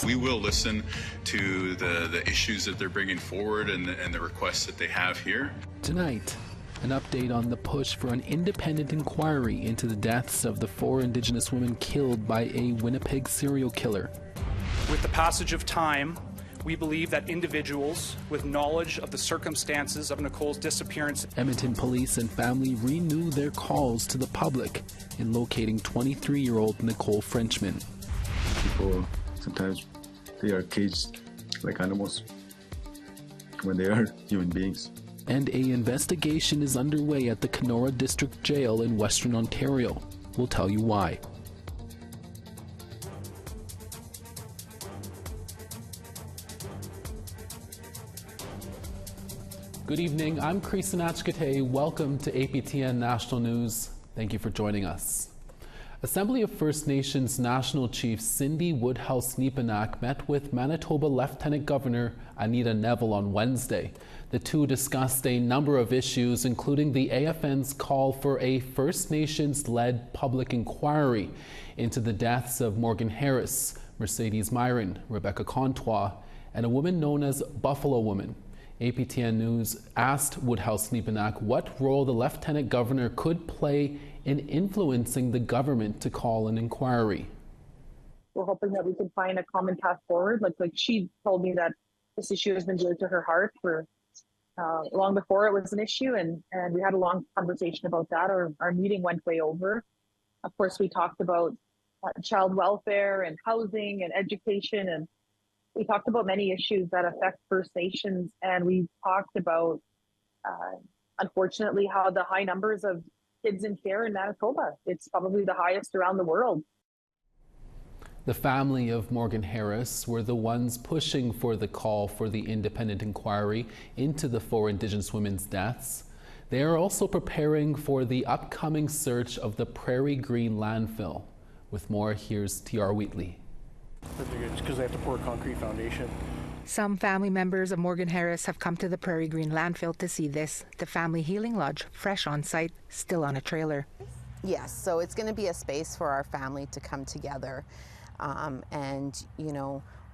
We will listen to the issues that they're bringing forward and the requests that they have here. Tonight, an update on the push for an independent inquiry into the deaths of the 4 Indigenous women killed by a Winnipeg serial killer. With the passage of time, we believe that individuals with knowledge of the circumstances of Nicole's disappearance. Edmonton Police and family renew their calls to the public in locating 23-year-old Nicole Frenchman. People, sometimes they are caged like animals when they are human beings. And a investigation is underway at the Canora District Jail in Western Ontario. We'll tell you why. Good evening, I'm Chris Nachkate. Welcome to APTN National News. Thank you for joining us. Assembly of First Nations National Chief Cindy Woodhouse-Nepenak met with Manitoba Lieutenant Governor Anita Neville on Wednesday. The two discussed a number of issues, including the AFN's call for a First Nations-led public inquiry into the deaths of Morgan Harris, Mercedes Myron, Rebecca Contois, and a woman known as Buffalo Woman. APTN News asked Woodhouse-Nepenak what role the Lieutenant Governor could play in influencing the government to call an inquiry. We're hoping that we can find a common path forward. Like she told me that this issue has been dear to her heart for long before it was an issue, and we had a long conversation about that. Our meeting went way over. Of course, we talked about child welfare and housing and education, and we talked about many issues that affect First Nations, and we talked about, unfortunately, how the high numbers of kids in care in Manitoba, it's probably the highest around the world. The family of Morgan Harris were the ones pushing for the call for the independent inquiry into the 4 Indigenous women's deaths. They are also preparing for the upcoming search of the Prairie Green landfill. With more, here's T.R. Wheatley. Because they have to pour a concrete foundation. Some family members of Morgan Harris have come to the Prairie Green landfill to see this. The family healing lodge, fresh on site, still on a trailer. Yes, so it's going to be a space for our family to come together and,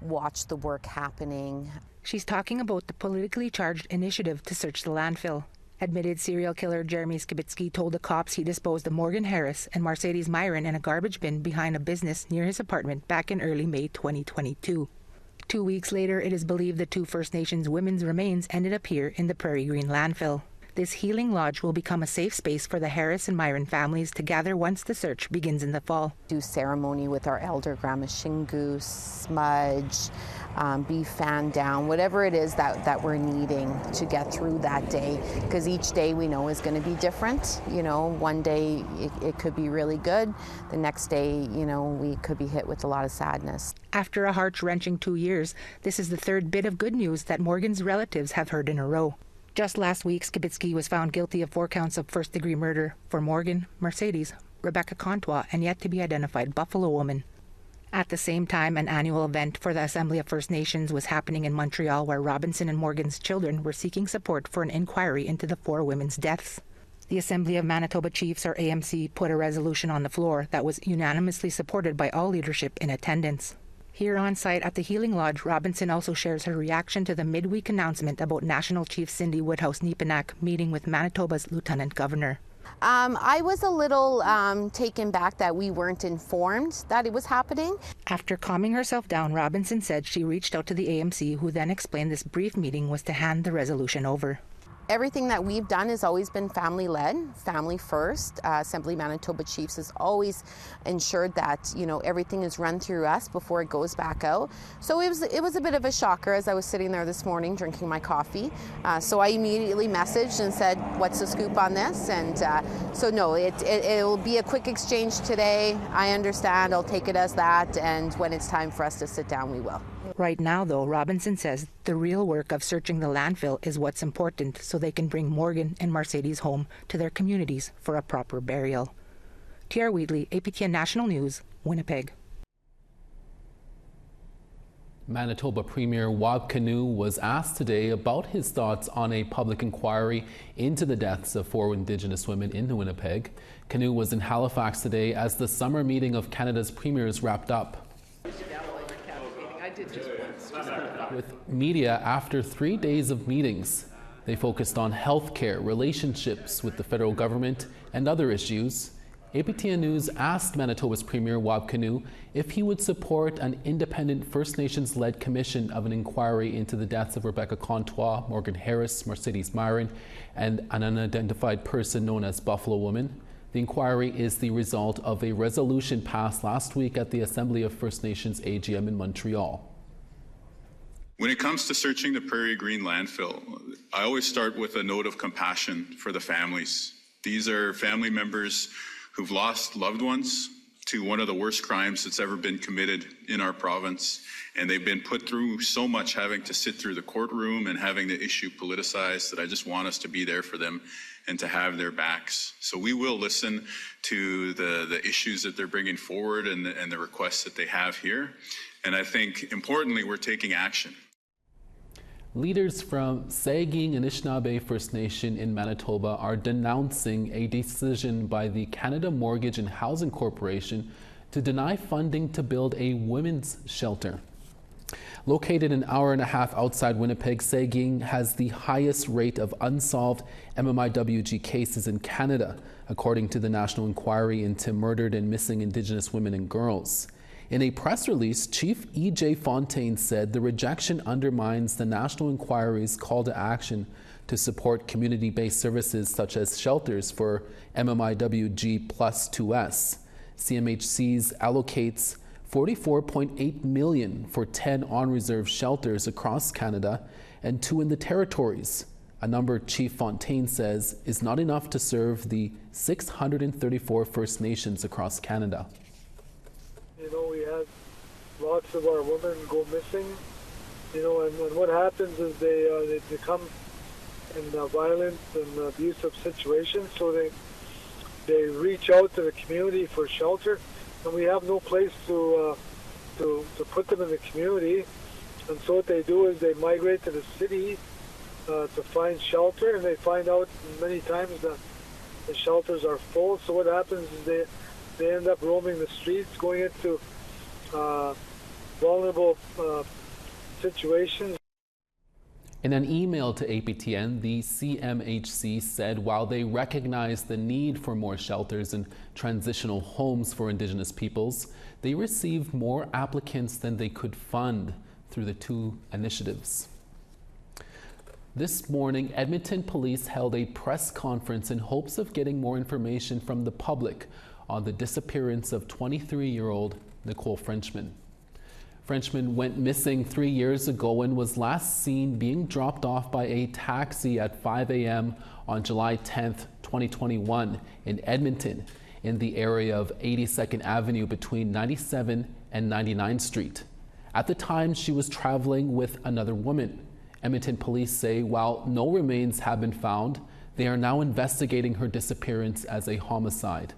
watch the work happening. She's talking about the politically charged initiative to search the landfill. Admitted serial killer Jeremy Skibitsky told the cops he disposed of Morgan Harris and Mercedes Myron in a garbage bin behind a business near his apartment back in early May 2022. 2 weeks later, it is believed the 2 First Nations women's remains ended up here in the Prairie Green landfill. This healing lodge will become a safe space for the Harris and Myron families to gather once the search begins in the fall. Do ceremony with our elder, Grandma Shingu, smudge, be fanned down, whatever it is that we're needing to get through that day, because each day we know is going to be different. One day it could be really good, the next day we could be hit with a lot of sadness. After a heart-wrenching 2 years, this is the 3rd bit of good news that Morgan's relatives have heard in a row. Just last week, Skibitsky was found guilty of 4 counts of first-degree murder for Morgan, Mercedes, Rebecca Contois, and yet-to-be-identified Buffalo Woman. At the same time, an annual event for the Assembly of First Nations was happening in Montreal, where Robinson and Morgan's children were seeking support for an inquiry into the 4 women's deaths. The Assembly of Manitoba Chiefs, or AMC, put a resolution on the floor that was unanimously supported by all leadership in attendance. Here on site at the Healing Lodge, Robinson also shares her reaction to the midweek announcement about National Chief Cindy Woodhouse-Nepenak meeting with Manitoba's Lieutenant Governor. I was a little taken back that we weren't informed that it was happening. After calming herself down, Robinson said she reached out to the AMC, who then explained this brief meeting was to hand the resolution over. Everything that we've done has always been family-led, family first. Assembly Manitoba Chiefs has always ensured that everything is run through us before it goes back out. So it was a bit of a shocker as I was sitting there this morning drinking my coffee. So I immediately messaged and said, "What's the scoop on this?" And so no, it'll be a quick exchange today. I understand. I'll take it as that. And when it's time for us to sit down, we will. Right now, though, Robinson says the real work of searching the landfill is what's important, so they can bring Morgan and Mercedes home to their communities for a proper burial. T.R. Wheatley, APTN National News, Winnipeg. Manitoba Premier Wab Kinew was asked today about his thoughts on a public inquiry into the deaths of 4 Indigenous women in Winnipeg. Kinew was in Halifax today as the summer meeting of Canada's premiers wrapped up. with media after 3 days of meetings. They focused on healthcare, relationships with the federal government, and other issues. APTN News asked Manitoba's Premier Wab Kinew if he would support an independent First Nations-led commission of an inquiry into the deaths of Rebecca Contois, Morgan Harris, Mercedes Myron, and an unidentified person known as Buffalo Woman. The inquiry is the result of a resolution passed last week at the Assembly of First Nations AGM in Montreal. When it comes to searching the Prairie Green landfill, I always start with a note of compassion for the families. These are family members who've lost loved ones to one of the worst crimes that's ever been committed in our province. And they've been put through so much, having to sit through the courtroom and having the issue politicized, that I just want us to be there for them and to have their backs. So we will listen to the issues that they're bringing forward and the requests that they have here. And I think, importantly, we're taking action. Leaders from Saging Anishinaabe First Nation in Manitoba are denouncing a decision by the Canada Mortgage and Housing Corporation to deny funding to build a women's shelter. Located an hour and a half outside Winnipeg, Saging has the highest rate of unsolved MMIWG cases in Canada, according to the National Inquiry into Murdered and Missing Indigenous Women and Girls. In a press release, Chief E.J. Fontaine said the rejection undermines the National Inquiry's call to action to support community-based services such as shelters for MMIWG plus 2S. CMHC's allocates $44.8 million for 10 on-reserve shelters across Canada and 2 in the territories, a number Chief Fontaine says is not enough to serve the 634 First Nations across Canada. You know, we had lots of our women go missing, you know, and what happens is they become in violent and abusive situations, so they reach out to the community for shelter, and we have no place to put them in the community, and so what they do is they migrate to the city to find shelter, and they find out many times that the shelters are full, so what happens is they end up roaming the streets, going into vulnerable situations. In an email to APTN, the CMHC said while they recognize the need for more shelters and transitional homes for Indigenous peoples, they received more applicants than they could fund through the 2 initiatives. This morning, Edmonton Police held a press conference in hopes of getting more information from the public on the disappearance of 23-year-old Nicole Frenchman. Frenchman went missing 3 years ago and was last seen being dropped off by a taxi at 5 a.m. on July 10th, 2021 in Edmonton, in the area of 82nd Avenue between 97 and 99th Street. At the time, she was traveling with another woman. Edmonton Police say while no remains have been found, they are now investigating her disappearance as a homicide.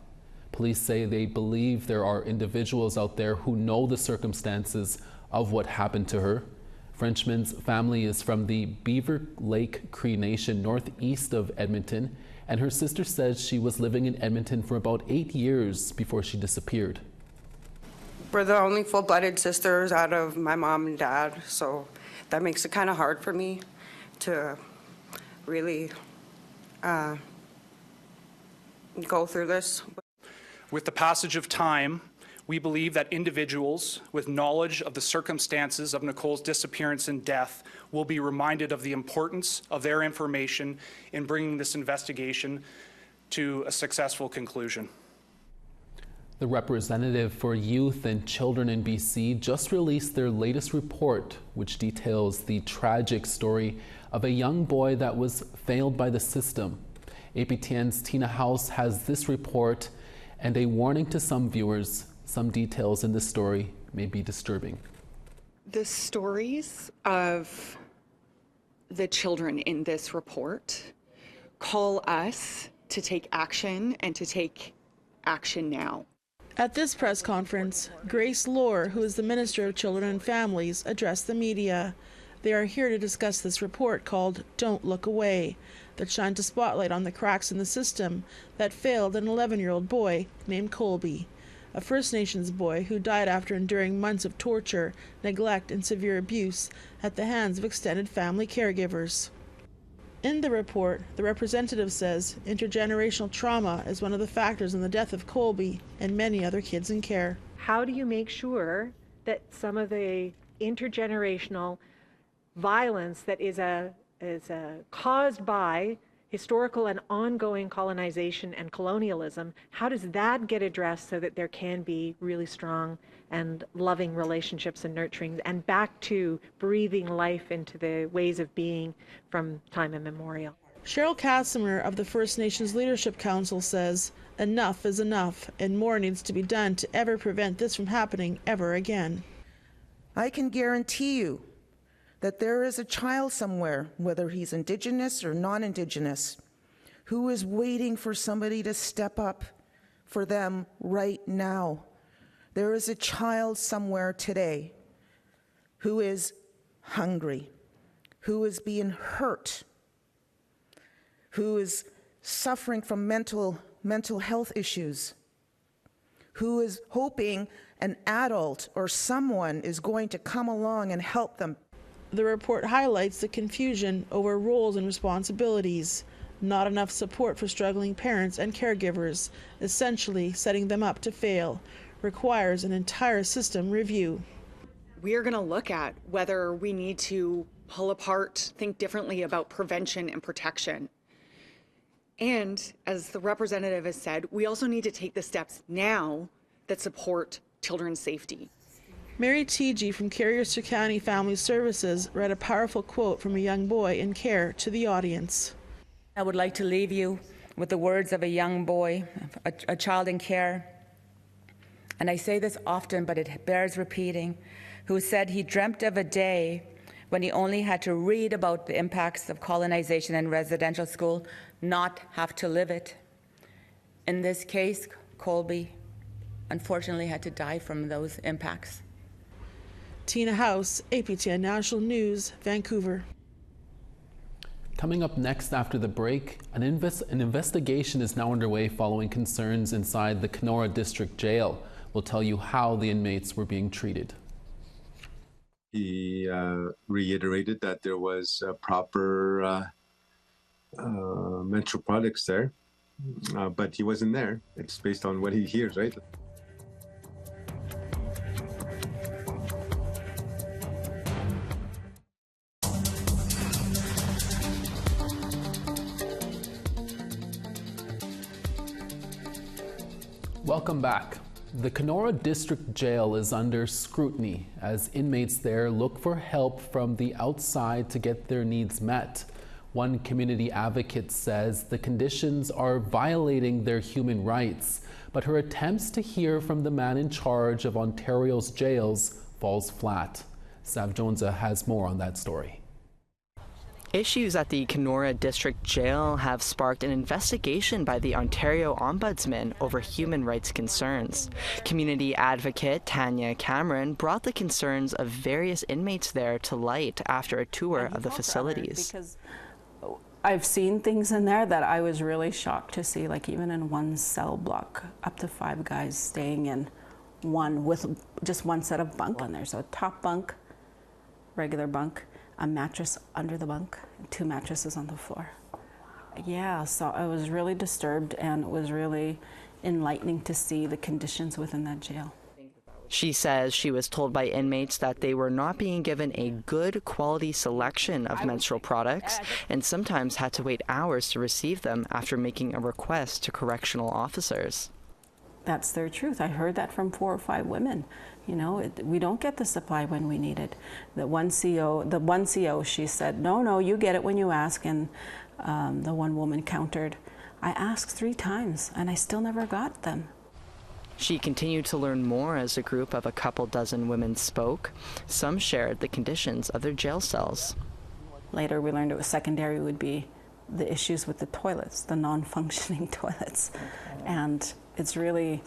Police say they believe there are individuals out there who know the circumstances of what happened to her. Frenchman's family is from the Beaver Lake Cree Nation northeast of Edmonton, and her sister says she was living in Edmonton for about 8 years before she disappeared. We're the only full-blooded sisters out of my mom and dad, so that makes it kind of hard for me to really go through this. With the passage of time, we believe that individuals with knowledge of the circumstances of Nicole's disappearance and death will be reminded of the importance of their information in bringing this investigation to a successful conclusion. The representative for youth and children in BC just released their latest report, which details the tragic story of a young boy that was failed by the system. APTN's Tina House has this report and a warning to some viewers. Some details in this story may be disturbing. The stories of the children in this report call us to take action and to take action now. At this press conference, Grace Lohr, who is the Minister of Children and Families, addressed the media. They are here to discuss this report called Don't Look Away, that shines a spotlight on the cracks in the system that failed an 11-year-old boy named Colby. a First Nations boy who died after enduring months of torture, neglect, and severe abuse at the hands of extended family caregivers. In the report, the representative says intergenerational trauma is one of the factors in the death of Colby and many other kids in care. How do you make sure that some of the intergenerational violence that is caused by historical and ongoing colonization and colonialism, how does that get addressed so that there can be really strong and loving relationships and nurturing and back to breathing life into the ways of being from time immemorial? Cheryl Casimir of the First Nations Leadership Council says enough is enough and more needs to be done to ever prevent this from happening ever again. I can guarantee you that there is a child somewhere, whether he's Indigenous or non-Indigenous, who is waiting for somebody to step up for them right now. There is a child somewhere today who is hungry, who is being hurt, who is suffering from mental health issues, who is hoping an adult or someone is going to come along and help them. The report highlights the confusion over roles and responsibilities, not enough support for struggling parents and caregivers, essentially setting them up to fail, requires an entire system review. We are going to look at whether we need to pull apart, think differently about prevention and protection. And as the representative has said, we also need to take the steps now that support children's safety. Mary Teegee from Carrier-Sir County Family Services read a powerful quote from a young boy in care to the audience. I would like to leave you with the words of a young boy, a child in care, and I say this often, but it bears repeating, who said he dreamt of a day when he only had to read about the impacts of colonization in residential school, not have to live it. In this case, Colby unfortunately had to die from those impacts. Tina House, APTN National News, Vancouver. Coming up next after the break, an investigation is now underway following concerns inside the Canora District Jail. We'll tell you how the inmates were being treated. He reiterated that there was proper menstrual products there, but he wasn't there. It's based on what he hears, right? Welcome back. The Canora District Jail is under scrutiny as inmates there look for help from the outside to get their needs met. One community advocate says the conditions are violating their human rights, but her attempts to hear from the man in charge of Ontario's jails falls flat. Sav Jonza has more on that story. Issues at the Canora District Jail have sparked an investigation by the Ontario Ombudsman over human rights concerns. Community advocate Tanya Cameron brought the concerns of various inmates there to light after a tour of the facilities. Because I've seen things in there that I was really shocked to see, like even in one cell block, up to 5 guys staying in one with just one set of bunk. And there's a top bunk, regular bunk, a mattress under the bunk, 2 mattresses on the floor. Yeah, so I was really disturbed, and it was really enlightening to see the conditions within that jail. She says she was told by inmates that they were not being given a good quality selection of menstrual products and sometimes had to wait hours to receive them after making a request to correctional officers. That's their truth. I heard that from 4 or 5 women. You know, we don't get the supply when we need it. The one CO, she said, no, you get it when you ask. And the one woman countered, I asked 3 times and I still never got them. She continued to learn more as a group of a couple dozen women spoke. Some shared the conditions of their jail cells. Later we learned it was secondary would be the issues with the toilets, the non-functioning toilets. And it's really,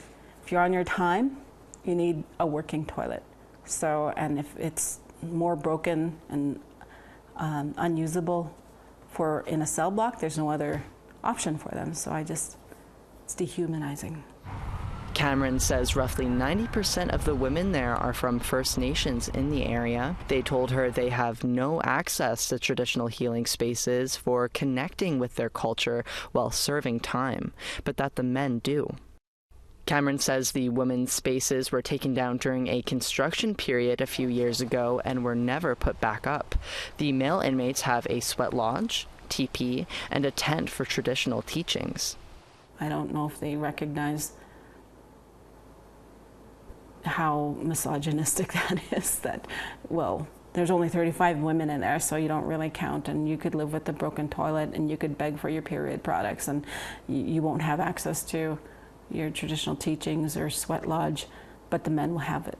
if you're on your time, you need a working toilet. So, and if it's more broken and unusable in a cell block, there's no other option for them. So it's dehumanizing. Cameron says roughly 90% of the women there are from First Nations in the area. They told her they have no access to traditional healing spaces for connecting with their culture while serving time, but that the men do. Cameron says the women's spaces were taken down during a construction period a few years ago and were never put back up. The male inmates have a sweat lodge, teepee, and a tent for traditional teachings. I don't know if they recognize how misogynistic that is, that, well, there's only 35 women in there, so you don't really count, and you could live with a broken toilet and you could beg for your period products, and you won't have access to your traditional teachings or sweat lodge, but the men will have it.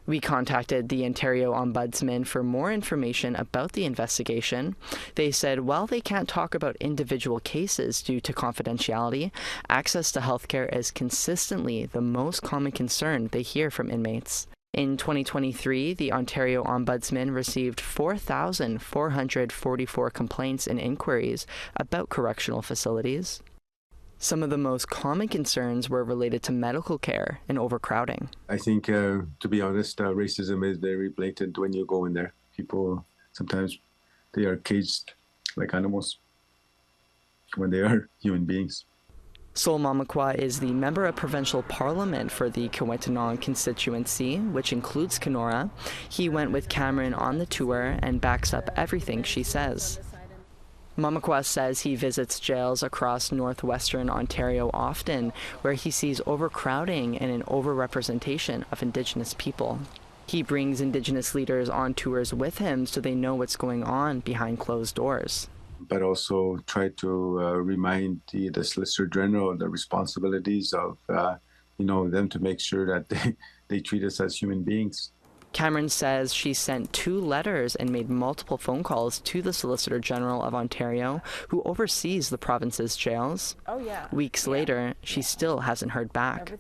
We contacted the Ontario Ombudsman for more information about the investigation. They said while they can't talk about individual cases due to confidentiality, access to healthcare is consistently the most common concern they hear from inmates. In 2023, the Ontario Ombudsman received 4,444 complaints and inquiries about correctional facilities. Some of the most common concerns were related to medical care and overcrowding. I think, to be honest, racism is very blatant when you go in there. People, sometimes they are caged like animals when they are human beings. Sol Mamakwa is the member of provincial parliament for the Kiiwetinoong constituency, which includes Canora. He went with Cameron on the tour and backs up everything she says. Mamakwa says he visits jails across northwestern Ontario often, where he sees overcrowding and an overrepresentation of Indigenous people. He brings Indigenous leaders on tours with him so they know what's going on behind closed doors. But also try to remind the Solicitor General the responsibilities of, them to make sure that they treat us as human beings. Cameron says she sent 2 letters and made multiple phone calls to the Solicitor General of Ontario, who oversees the province's jails. Weeks later, she still hasn't heard back.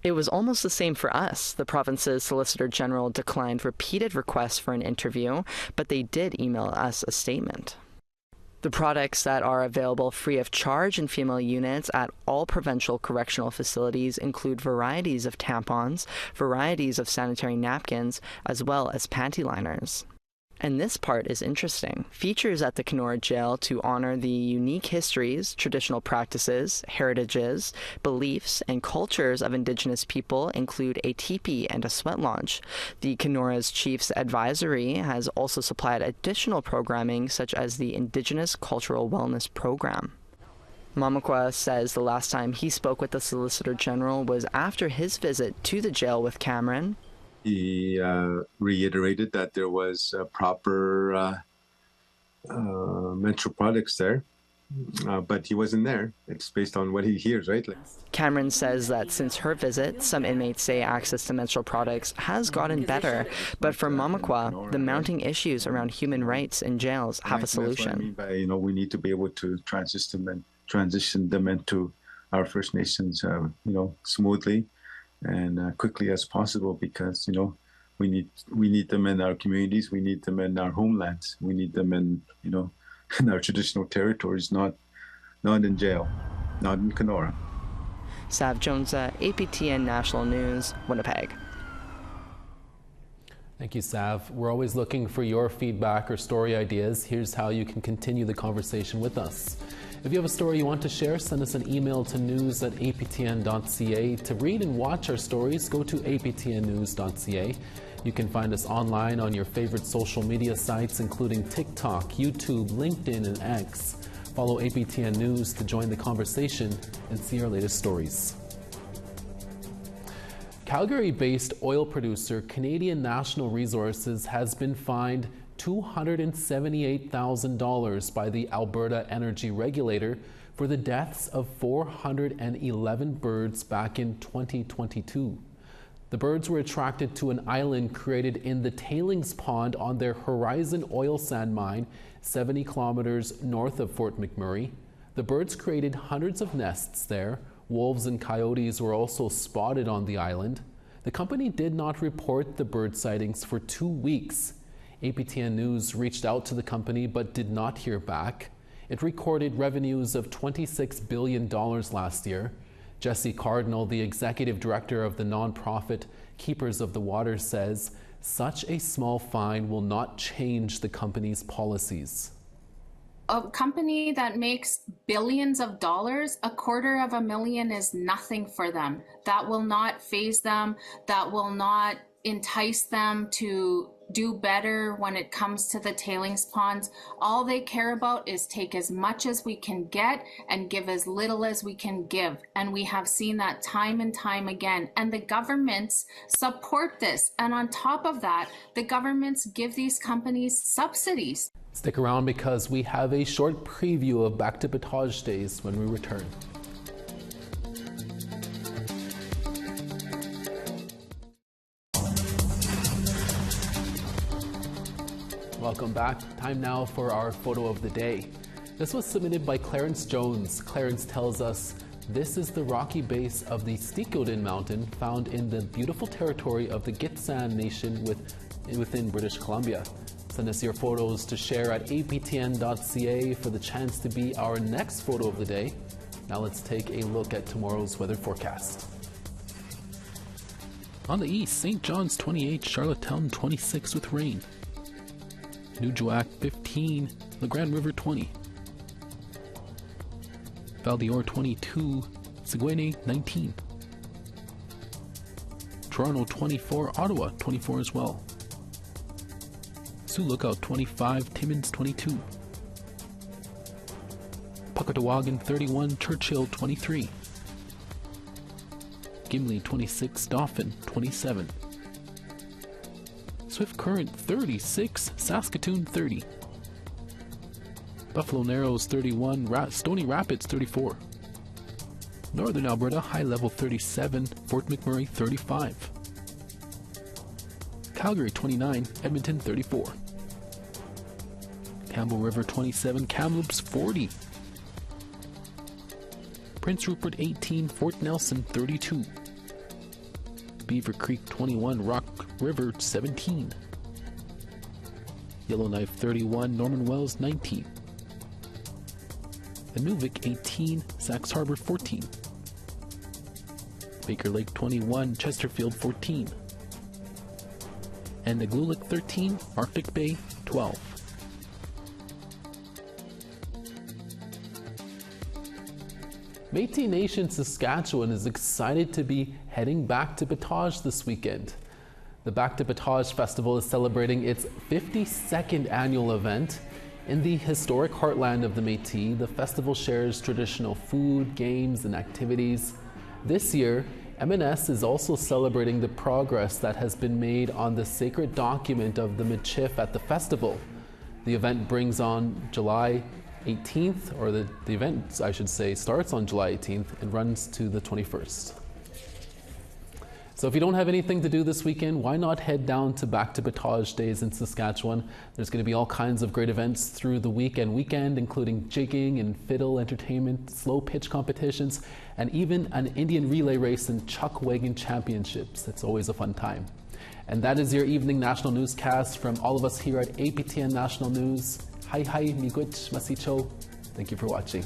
It was almost the same for us. The province's Solicitor General declined repeated requests for an interview, but they did email us a statement. The products that are available free of charge in female units at all provincial correctional facilities include varieties of tampons, varieties of sanitary napkins, as well as panty liners. And this part is interesting. Features at the Canora Jail to honor the unique histories, traditional practices, heritages, beliefs, and cultures of Indigenous people include a teepee and a sweat lodge. The Canora's Chief's Advisory has also supplied additional programming such as the Indigenous Cultural Wellness Program. Mamakwa says the last time he spoke with the Solicitor General was after his visit to the jail with Cameron. He reiterated that there was proper menstrual products there, but he wasn't there. It's based on what he hears, right? Cameron says that since her visit, some inmates say access to menstrual products has gotten better, but for Mamakwa, the mounting issues around human rights in jails have a solution. That's what I mean by, we need to be able to transition them into our First Nations, smoothly and quickly as possible, because we need them in our communities, we need them in our homelands, we need them in in our traditional territories, not in jail, not in Canora. Sav Jones, APTN National News, Winnipeg. Thank you, Sav. We're always looking for your feedback or story ideas. Here's how you can continue the conversation with us. If you have a story you want to share, send us an email to news@aptn.ca. To read and watch our stories, go to aptnnews.ca. You can find us online on your favorite social media sites, including TikTok, YouTube, LinkedIn, and X. Follow APTN News to join the conversation and see our latest stories. Calgary-based oil producer Canadian National Resources has been fined $278,000 by the Alberta Energy Regulator for the deaths of 411 birds back in 2022. The birds were attracted to an island created in the tailings pond on their Horizon oil sand mine, 70 kilometers north of Fort McMurray. The birds created hundreds of nests there. Wolves and coyotes were also spotted on the island. The company did not report the bird sightings for 2 weeks. APTN News reached out to the company but did not hear back. It recorded revenues of $26 billion last year. Jesse Cardinal, the executive director of the nonprofit Keepers of the Water, says such a small fine will not change the company's policies. A company that makes billions of dollars, $250,000 is nothing for them. That will not faze them. That will not entice them to do better when it comes to the tailings ponds. All they care about is take as much as we can get and give as little as we can give. And we have seen that time and time again. And the governments support this. And on top of that, the governments give these companies subsidies. Stick around because we have a short preview of Back to Batage Days when we return. Welcome back. Time now for our photo of the day. This was submitted by Clarence Jones. Clarence tells us this is the rocky base of the Stikkelden Mountain found in the beautiful territory of the Gitxsan Nation within British Columbia. Send us your photos to share at aptn.ca for the chance to be our next photo of the day. Now let's take a look at tomorrow's weather forecast. On the east, St. John's 28, Charlottetown 26 with rain. Nujuak 15, the Grand River 20. Val-d'Or 22, Seguin 19. Toronto 24, Ottawa 24 as well. Sioux Lookout 25, Timmins 22. Puckatawagan 31, Churchill 23. Gimli 26, Dauphin 27. Swift Current 36, Saskatoon 30. Buffalo Narrows 31, Stony Rapids 34. Northern Alberta High Level 37, Fort McMurray 35. Calgary 29, Edmonton 34. Campbell River 27, Kamloops 40. Prince Rupert 18, Fort Nelson 32. Beaver Creek 21, Rock River 17. Yellowknife 31, Norman Wells 19. Inuvik 18, Sax Harbor 14. Baker Lake 21, Chesterfield 14. And Nagloolik 13, Arctic Bay 12. Métis Nation Saskatchewan is excited to be heading back to Batage this weekend. The Back to Batage Festival is celebrating its 52nd annual event. In the historic heartland of the Métis, the festival shares traditional food, games, and activities. This year, MNS is also celebrating the progress that has been made on the sacred document of the Michif at the festival. The event brings on July 18th, or the event, I should say, starts on July 18th and runs to the 21st. So if you don't have anything to do this weekend, why not head down to Back to Batage Days in Saskatchewan? There's going to be all kinds of great events through the weekend, including jigging and fiddle entertainment, slow pitch competitions, and even an Indian relay race and chuck wagon championships. It's always a fun time. And that is your evening national newscast from all of us here at APTN National News. Hi, miigwech, masicho. Thank you for watching.